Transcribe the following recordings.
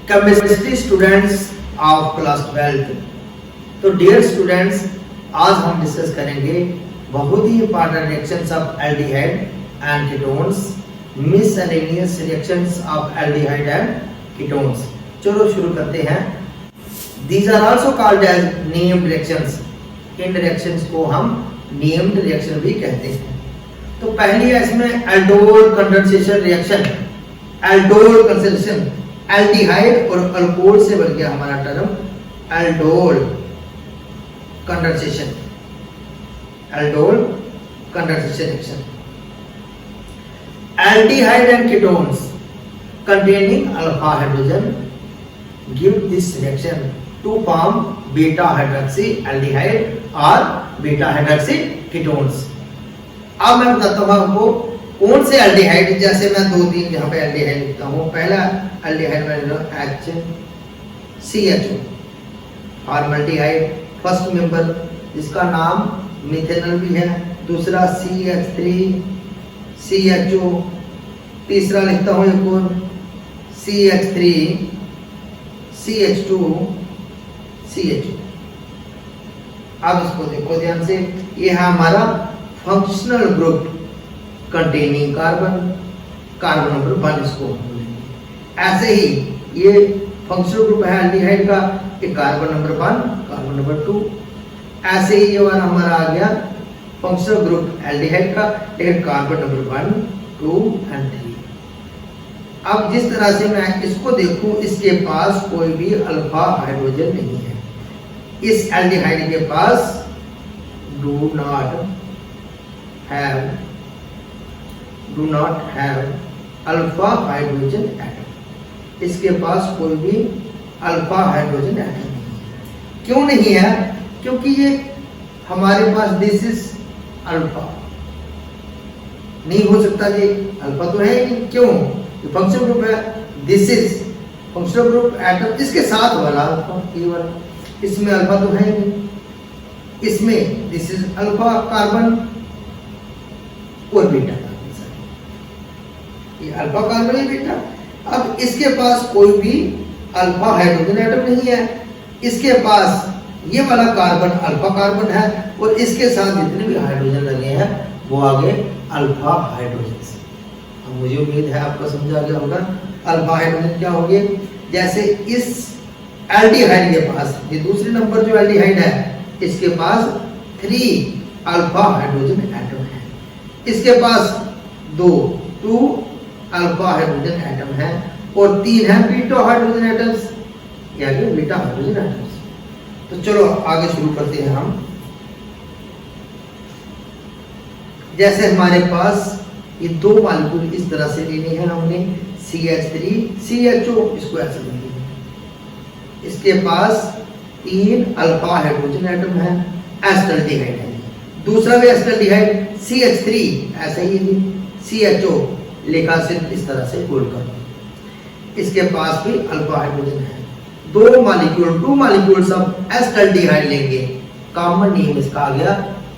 Chemistry students of class 12। तो dear students, आज हम डिस्कस करेंगे बहुत ही important reactions of aldehyde and ketones, miscellaneous reactions of aldehyde and ketones. चलो शुरू करते हैं। These are also called as named reactions. इन रिएक्शंस को हम नेम्ड रिएक्शन भी कहते हैं। तो पहली है इसमें aldol condensation reaction. Aldol condensation, aldehyde और अल्कोहल से बन गया हमारा term aldol condensation. Aldol condensation reaction. Aldehyde and ketones containing alpha hydrogen give this reaction to form beta hydroxy aldehyde or beta hydroxy ketones। अब मैं बताता हूँ आपको कौन से एल्डिहाइड, जैसे मैं दो तीन यहाँ पे एल्डिहाइड लिखता हूँ। पहला एल्डिहाइड में HCHO फॉर्मल्डिहाइड, फर्स्ट मेंबर जिसका नाम मिथेनॉल भी है। दूसरा CH3 CHO, तीसरा लिखता हूँ एक और CH3 CH2 CHO। अब इसको देखो ध्यान से, ये है हमारा functional group containing carbon, carbon number 1 इसको बोलेंगे। ऐसे ही ये फंक्शनल ग्रुप है एल्डिहाइड का, ये कार्बन नंबर 1 कार्बन नंबर 2। ऐसे ही ये वाला हमारा आ गया फंक्शनल ग्रुप एल्डिहाइड का, लेकिन कार्बन नंबर 1 2 और 3। अब जिस तरह से मैं इसको देखूं, इसके पास कोई भी अल्फा हाइड्रोजन नहीं है। इस एल्डिहाइड के पास do not have alpha hydrogen atom. इसके पास कोई भी अल्फा हाइड्रोजन एटम नहीं है। क्यों नहीं है? क्योंकि ये हमारे पास दिस इज अल्फा नहीं हो सकता जी, अल्फा तो है ही नहीं। क्यों? फंक्शनल ग्रुप है, this is functional group atom, इसके साथ वाला अल्फा, ये वाला, इसमें अल्फा तो है नहीं। इसमें दिस इज अल्फा कार्बन और बीटा, ये अल्फा कार्बन है बीटा। अब इसके पास कोई भी अल्फा हाइड्रोजन एटम नहीं है। इसके पास ये वाला कार्बन अल्फा कार्बन है और इसके साथ जितने भी हाइड्रोजन लगे हैं वो आगे अल्फा हाइड्रोजन से। अब मुझे उम्मीद है आपको समझ आ गया होगा अल्फा हाइड्रोजन क्या हो गए। जैसे इस एल्डिहाइड के पास, ये दूसरे नंबर जो एल्डिहाइड है, इसके पास 3 अल्फा हाइड्रोजन एटम है। इसके पास 2 अल्फा हाइड्रोजन एटम है और 3 है बीटा हाइड्रोजन एटम्स, यानी बीटा हाइड्रोजन एटम्स। तो चलो आगे शुरू करते हैं हम। जैसे हमारे पास ये 2 मॉलिक्यूल इस तरह से लेने हैं हमने, CH3 CHO, इसको ऐसे लेंगे। इसके पास 3 अल्फा हाइड्रोजन एटम है, एस्टल्डिहाइड है। दूसरा भी एस्टल्डिहाइड CH3, ऐसे ही CHO लिखा सिर्फ इस तरह से गोल कर। इसके पास भी अल्फा हाइड्रोजन है। 2 मॉलिक्यूल सब एस्टल्डिहाइड लेंगे, कॉमन नेम इसका आ गया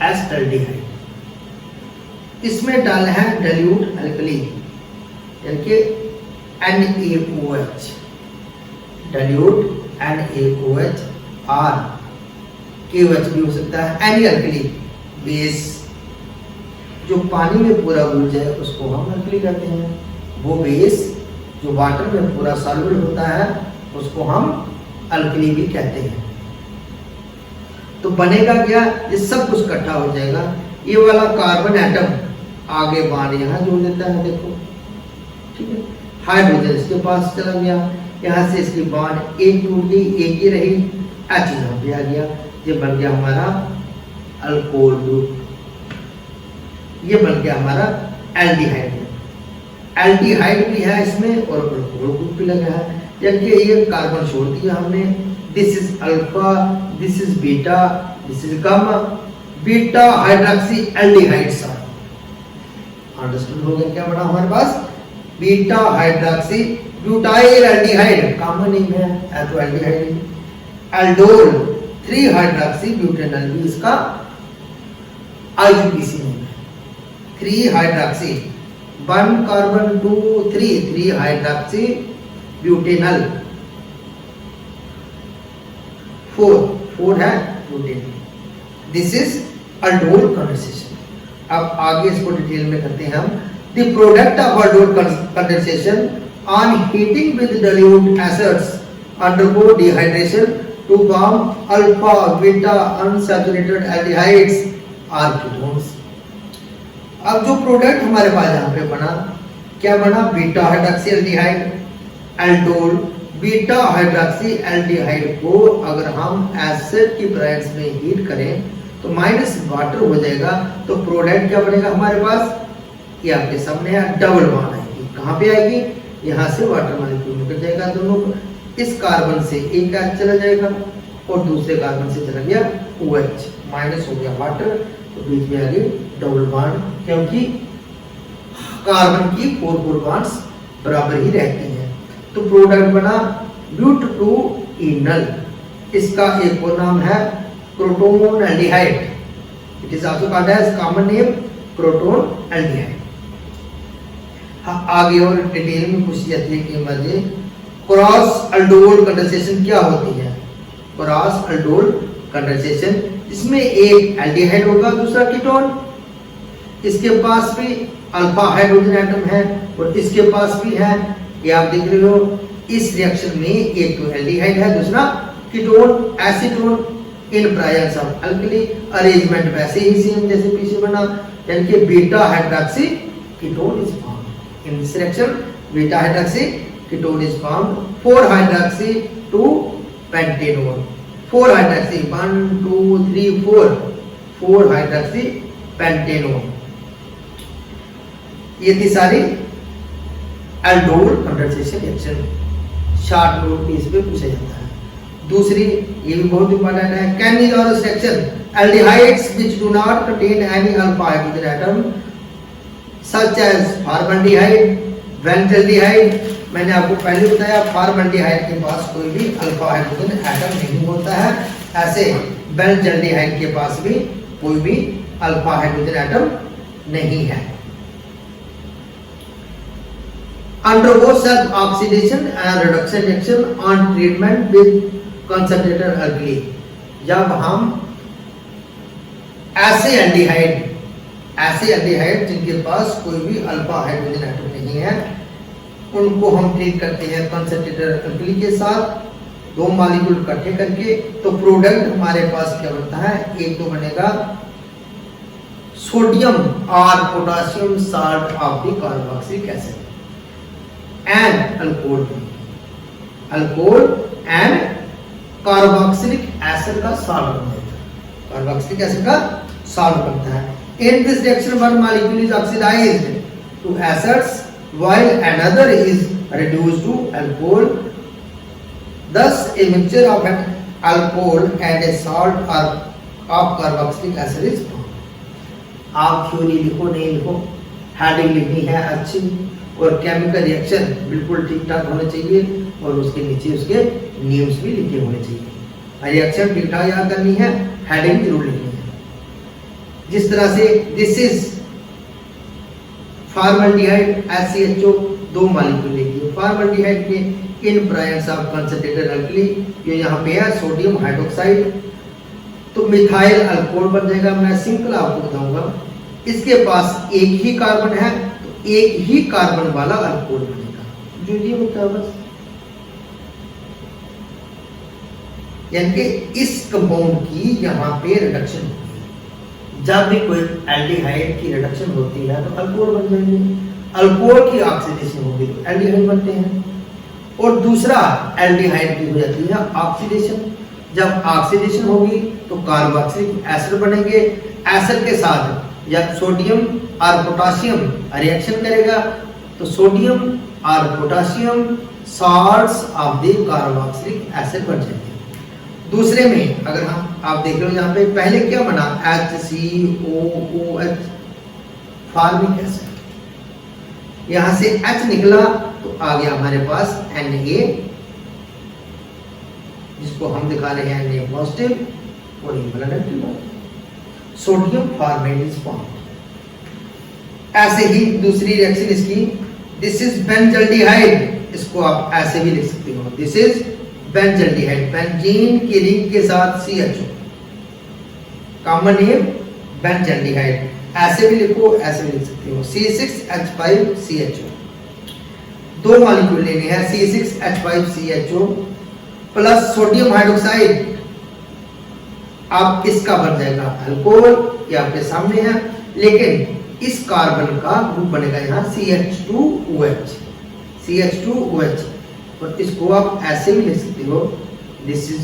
एस्टल्डिहाइड। इसमें डालना है डाइल्यूट अल्कली, यानी कि NaOH, डाइल्यूट NaOH, और KOH भी हो सकता है। एनी अल्कली बेस जो पानी में पूरा घुल जाए उसको हम अल्कली कहते हैं। वो बेस जो वाटर में पूरा सॉल्युबल होता है उसको हम अल्कली भी कहते हैं। तो बनेगा क्या? ये सब कुछ इकट्ठा हो जाएगा। ये वाला कार्बन एटम आगे बाण यहाँ जोड़ देता है, देखो, ठीक है। हाइड्रोजन इसके पास चला गया, यहाँ से इसकी बाण एक टूट गई, एक ही रही, H यहाँ पे आ गया। ये बन गया हमारा अल्कोहल ग्रुप, ये बन गया हमारा एल्डिहाइड। एल्डिहाइड भी है इसमें और अल्कोहल ग्रुप भी लगा है, जबकि ये कार्बन छोड़ दिया हमने। This is alpha, this is beta, this is gamma, beta hydroxy aldehyde. Understood हो गया क्या बना हमारे पास? Beta hydroxy butyl aldehyde, common name है तो एल्डिहाइड। एल्डोल 3 हाइड्रोक्सी ब्यूटेनॉल भी इसका IUPAC नेम है। 3 हाइड्रोक्सी 1 कार्बन 2 3 3 हाइड्रोक्सी ब्यूटेनॉल 4 है protein. This is aldol condensation. अब आगे इसको डिटेल में करते हैं हम। The product of aldol condensation on heating with dilute acids undergo dehydration to form alpha beta unsaturated aldehydes or ketones। अब जो प्रोडक्ट हमारे पास यहाँ पे बना, क्या बना? Beta hydroxy aldehyde, aldol. Beta hydroxy aldehyde को अगर हम एसिड की प्रेजेंस में हीट करें तो माइनस वाटर हो जाएगा, तो प्रोडक्ट क्या बनेगा हमारे पास? ये आपके सामने है, डबल बॉन्ड आएगी। कहाँ पे आएगी? यहाँ से वाटर मॉलिक्यूल निकल जाएगा दोनों को, इस कार्बन से एक गैस चला जाएगा और दूसरे कार्बन से चला गया OH, माइनस हो गया वाटर, तो बीच में आ गई डबल बॉन्ड, क्योंकि कार्बन की 4 बॉन्ड्स बराबर ही रहती हैं। तो प्रोडक्ट बना ब्यूटेनॉल। इसका एक और नाम है crotonaldehyde. It is also called as common name crotonaldehyde. आगे और डिटेल में पूछी जाती है कि मुझे क्रॉस aldol कंडेंसेशन क्या होती है? क्रॉस aldol कंडेंसेशन, इसमें एक एल्डिहाइड होगा, दूसरा कीटोन। इसके पास भी अल्फा हाइड्रोजन एटम है और इसके पास भी है। ये आप देख रहे हो, इस रिएक्शन में एक तो एल्डिहाइड है, दूसरा ketone, acetone in presence of alkali. Arrangement वैसे ही सेम जैसे पीछे बना, यानी कि beta hydroxy ketone is formed in this reaction. Beta hydroxy ketone is formed 4 hydroxy 2 pentanol. 4 hydroxy 1 2 3 4 hydroxy pentanol. ये थी सारी aldol condensation reaction. Short note इस पे पूछा जाता है। दूसरी, ये भी बहुत इंपॉर्टेंट है, Cannizzaro reaction. Aldehydes which do not contain any alpha hydrogen atom such as formaldehyde, benzaldehyde. मैंने आपको पहले बताया फॉर्मल्डिहाइड के पास कोई भी अल्फा हाइड्रोजन एटम नहीं होता है, ऐसे बेंजल्डिहाइड के पास भी कोई भी अल्फा हाइड्रोजन एटम नहीं है। undergo self oxidation and reduction reaction on treatment with concentrated alkali। जब हम ऐसे एल्डिहाइड जिनके पास कोई भी अल्फा हाइड्रोजन एटम नहीं है, उनको हम ट्रीट करते हैं कंसंट्रेटेड अल्कली के साथ, 2 मॉलिक्यूल इकट्ठे करके, तो प्रोडक्ट हमारे पास क्या बनता है? एक तो बनेगा सोडियम और potassium salt of the carboxylic acid and alcohol and carboxylic acid का सॉल्ट बनता है। कार्बोक्सिलिक एसिड का सॉल्ट बनता है। In this reaction one molecule is oxidized to acids while another is reduced to alcohol. Thus a mixture of an alcohol and a salt or of carboxylic acid is formed। आप theory लिखो नहीं लिखो, heading लिखनी है अच्छी, और chemical reaction बिल्कुल ठीक ठाक होना चाहिए, और उसके नीचे उसके नेम्स भी लिखे होने चाहिए। रिएक्शन ठीक ठाक याद करनी है, हेडिंग जरूर लिखनी है। जिस तरह से this is formaldehyde HCHO 2 molecule लिखिए। फॉर्मल्डिहाइड के इन प्रेजेंस ऑफ कंसंट्रेटेड अल्कली, ये यहाँ पे है सोडियम हाइड्रोक्साइड, तो मिथाइल अल्कोहल बन जाएगा। मैं सिंपल आपको बताऊंगा, इसके पास एक ही कार्बन है, एक ही कार्बन वाला अल्कोहल बनेगा, जो ये होता है बस। यानी कि इस कंपाउंड की यहाँ पे रिडक्शन होती है। जब भी कोई एल्डिहाइड की रिडक्शन होती है तो अल्कोहल बन जाएंगे, अल्कोहल की ऑक्सीडेशन होगी तो एल्डिहाइड बनते हैं। और दूसरा एल्डिहाइड की हो जाती है ऑक्सीडेशन। जब ऑक्सीडेशन होगी तो कार्बोक्सिलिक एसिड बनेंगे, एसिड के साथ या सोडियम और पोटेशियम रिएक्शन करेगा, तो सोडियम और potassium salts of the carboxylic acid बन जाएंगे। दूसरे में अगर हम आप देख रहे हो यहाँ पे पहले क्या बना? HCOOH फॉर्मिक एसिड, यहाँ से H निकला तो आ गया हमारे पास Na, जिसको हम दिखा रहे हैं Na पॉजिटिव और ये वाला negative. Sodium format is formed. ऐसे ही दूसरी रिएक्शन इसकी, दिस इज बेंजल्डिहाइड, इसको आप ऐसे भी लिख सकते हो, दिस इज बेंजल्डिहाइड, बेंजीन की रिंग के साथ CHO, कॉमन नेम बेंजल्डिहाइड। ऐसे भी लिखो, ऐसे भी लिख सकते हो, C6H5CHO। दो मॉलिक्यूल लेने हैं, C6H5CHO प्लस सोडियम हाइड्रोक्साइड। आप किसका बन जाएगा? अल्कोहल, ये आपके सामने है, लेकिन इस कार्बन का ग्रुप बनेगा यहाँ CH2OH, CH2OH। और इसको आप ऐसे भी लिख सकते हो, दिस इज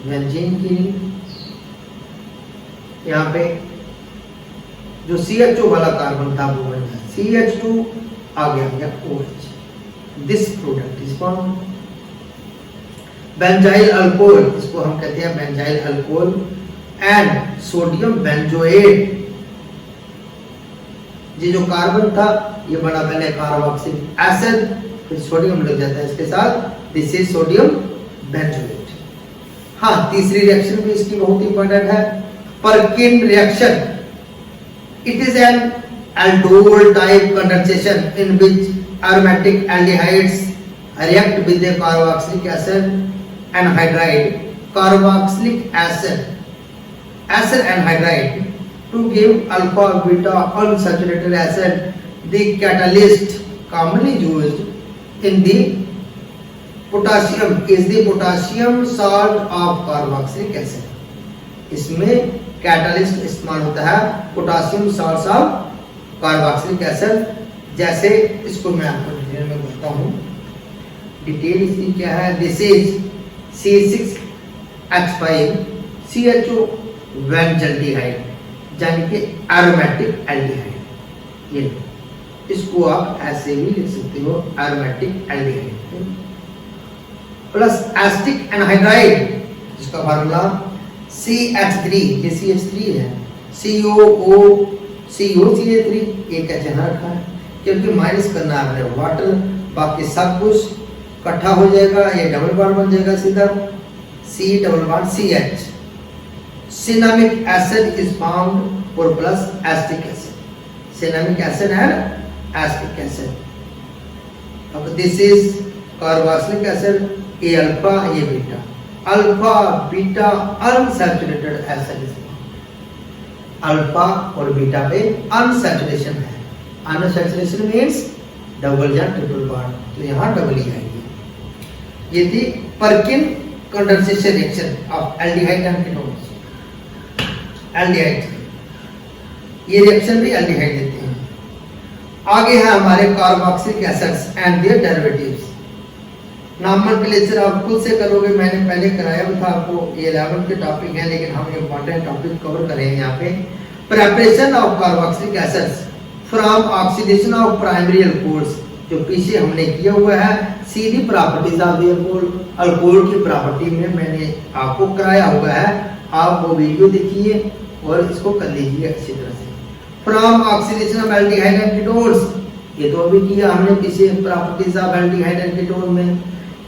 बेंजीन की रिंग, यहाँ पे जो CHO वाला कार्बन था वो बन गया CH2, आ गया OH। This product is form benzyl alcohol, इसको हम कहते हैं benzyl alcohol, and sodium benzoate. ये जो कार्बन था ये बना पहले कार्बोक्सिलिक एसिड, फिर सोडियम लग जाता है इसके साथ, दिस इज सोडियम बेंजोएट। हाँ, तीसरी रिएक्शन भी इसकी बहुत इंपॉर्टेंट है, परकिन reaction. It is an aldol type condensation in which aromatic aldehydes react with the carboxylic acid anhydride, carboxylic acid anhydride to give alpha beta unsaturated acid. The catalyst commonly used in the potassium is the potassium salt of carboxylic acid. इसमें catalyst इस्तेमाल होता है potassium salt of carboxylic acid. जैसे इसको मैं आपको detail में बताता हूँ, डिटेल इसकी क्या है, दिस इज C6H5CHO बेंजल्डिहाइड, यानी कि एरोमेटिक एल्डिहाइड। ये इसको आप ऐसे भी लिख सकते हो, aromatic aldehyde plus acetic anhydride, जिसका फार्मूला CH3, ये CH3 है, COCH3, एक एच यहाँ रखा है क्योंकि माइनस करना है आपने वाटर, बाकी सब कुछ इकट्ठा हो जाएगा, ये डबल बॉन्ड बन जाएगा सीधा, C double bond CH। Cinnamic acid is found और plus acetic acid, cinnamic acid and acetic acid. अब दिस इज कार्बोक्सिलिक एसिड, ये अल्फा, ये beta, alpha beta unsaturated acid, alpha और बीटा पे अनसैचुरेशन है, अनसैचुरेशन मींस डबल या triple bond, तो यहाँ डबल ही आएगी। ये थी Perkin condensation reaction of aldehyde and ketones, aldehyde, ये रिएक्शन भी एल्डिहाइड देते हैं। आगे है हमारे carboxylic acids and their derivatives. Nomenclature आप खुद से करोगे, मैंने पहले कराया भी था आपको, ये 11 के टॉपिक है, लेकिन हम इंपॉर्टेंट टॉपिक कवर करेंगे यहाँ पे। Preparation of carboxylic acids from oxidation of primary alcohols, जो पीछे हमने किया हुआ है, सीधी properties of the alcohol, alcohol की प्रॉपर्टी में मैंने आपको कराया हुआ है, आप वो वीडियो देखिए और इसको कर लीजिए अच्छी तरह से। From oxidation of aldehyde and ketones, ये तो अभी किया हमने पीछे properties of aldehyde and ketone में,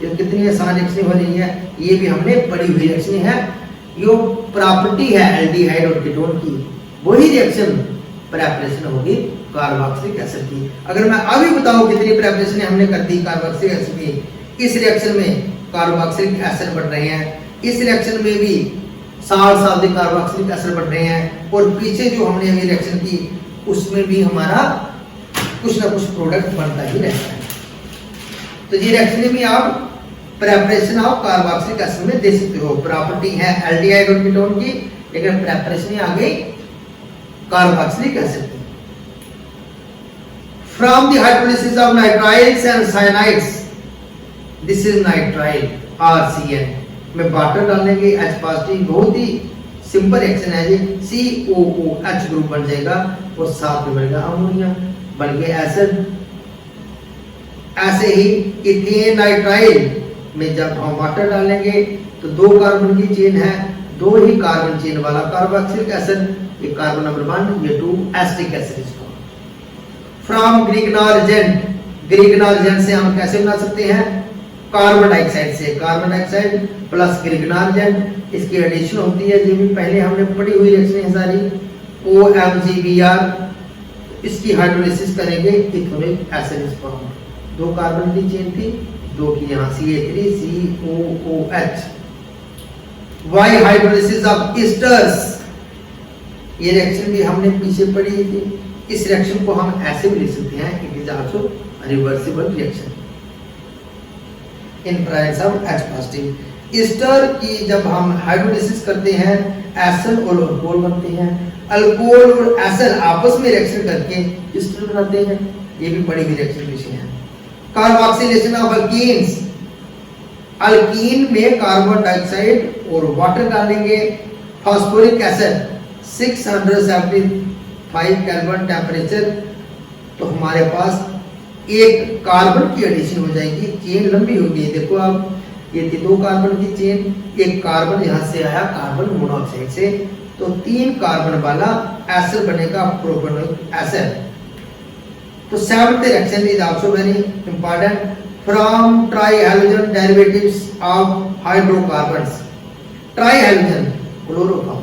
ये कितनी आसान रिएक्शन हो रही है, ये भी हमने पढ़ी हुई रिएक्शन है। जो प्रॉपर्टी है एल्डिहाइड और कीटोन की, वही रिएक्शन प्रिपरेशन होगी कार्बोक्सिलिक एसिड की। अगर मैं अभी बताऊं कितनी प्रिपरेशन हमने कर दी कार्बोक्सिलिक एसिड की, इस रिएक्शन में कार्बोक्सिलिक एसिड बन रहे हैं, इस रिएक्शन में भी salts of the carboxylic acid बन रहे हैं, और पीछे जो हमने अभी रिएक्शन की उसमें भी हमारा कुछ ना कुछ प्रोडक्ट बनता ही रहता है। तो ये रिएक्शन भी आप प्रिपरेशन ऑफ कार्बोक्सिलिक एसिड में दे सकते हो। प्रॉपर्टी है एल्डिहाइड और कीटोन की, लेकिन प्रिपरेशन आ गई कार्बोक्सिलिक एसिड की। From the hydrolysis of nitriles and cyanides, this is nitrile RCN में वाटर डालने के H पॉजिटिव, बहुत ही सिंपल रिएक्शन है ये, COOH ग्रुप बन जाएगा और साथ में बनेगा अमोनिया, बन गया एसिड। ऐसे ही इथेन नाइट्राइल में जब हम वाटर डालेंगे तो 2 कार्बन की चेन है, 2 ही कार्बन चेन वाला कार्बोक्सिलिक एसिड, ये कार्बन नंबर 1, ये 2 एसिटिक एसिड। फ्रॉम ग्रिग्नार्जेंट से हम कैसे बना सकते हैं, कार्बन डाइऑक्साइड से, कार्बन डाइऑक्साइड प्लस ग्रिग्नार्जेंट, इसकी एडिशन होती है, ये भी पहले हमने पढ़ी हुई रिएक्शन है सारी, OMgBr, इसकी हाइड्रोलिसिस करेंगे इथेनोइक एसिड फॉर्म, 2 कार्बन की चेन थी, जो कि यहाँ CH3COOH। By hydrolysis of esters, ये रिएक्शन भी हमने पीछे पढ़ी थी। इस रिएक्शन को हम ऐसे भी लिख सकते हैं, it is also reversible reaction in presence of H positive. Easter की जब हम हाइड्रोलिसिस करते हैं, एसिड और अल्कोहल बनते हैं, अल्कोहल और एसिड आपस में रिएक्शन करके ईस्टर बनाते हैं। ये भी बड़ी रिएक्शन विषय है। कार्बोक्सिलेशन ऑफ अल्कीन्स, अल्कीन में कार्बन डाइऑक्साइड और वाटर डालेंगे, फास्फोरिक एसिड 675 केल्विन टेम्परेचर, तो हमारे पास एक कार्बन की एडिशन हो जाएगी, चेन लंबी होगी। देखो आप, ये थी 2 कार्बन की चेन, एक कार्बन यहाँ से आया कार्बन मोनोऑक्साइड से, तो 3 कार्बन वाला एसिड बनेगा प्रोपेनोइक एसिड। तो 7th reaction is also very important, from trihalogen derivatives of hydrocarbons. Trihalogen chloroform,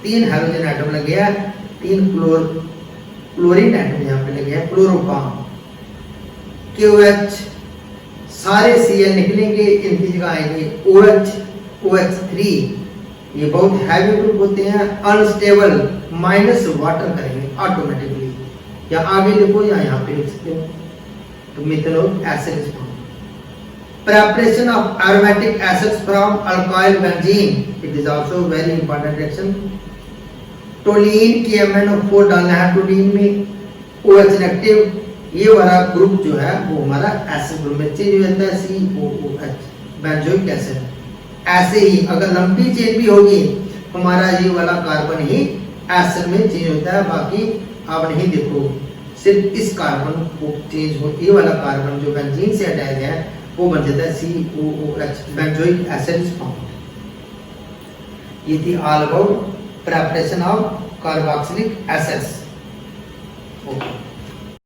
3 halogen atom लग गया, 3 क्लोरीन एटम यहाँ पे लग गया, क्लोरोफॉर्म। KOH, सारे Cl निकलेंगे, इनकी जगह आएंगे OH, OH3। ये बहुत हैवी ग्रुप होते हैं, अनस्टेबल, माइनस वाटर करेंगे ऑटोमेटिकली, या आगे लिखो या यहाँ पे लिख सकते हो। तो methanoic acid is form. Preparation of aromatic acids from alkyl benzene, it is also very important reaction. टोलीन की MnO4 डालना है टोलीन में, OH नेगेटिव, ये वाला ग्रुप जो है वो हमारा एसिड ग्रुप में चेंज हो जाता है, COOH, बेंजोइक एसिड। ऐसे ही अगर लंबी चेन भी होगी, हमारा ये वाला कार्बन ही एसिड में चेंज होता है, बाकी आप नहीं देखो, सिर्फ इस कार्बन को चेंज हो, ये वाला कार्बन जो बेंजीन से हटाया गया है वो बन जाता है COOH, बेंजोइक एसिड फॉर्म। ये थी all about preparation of carboxylic acids. Okay.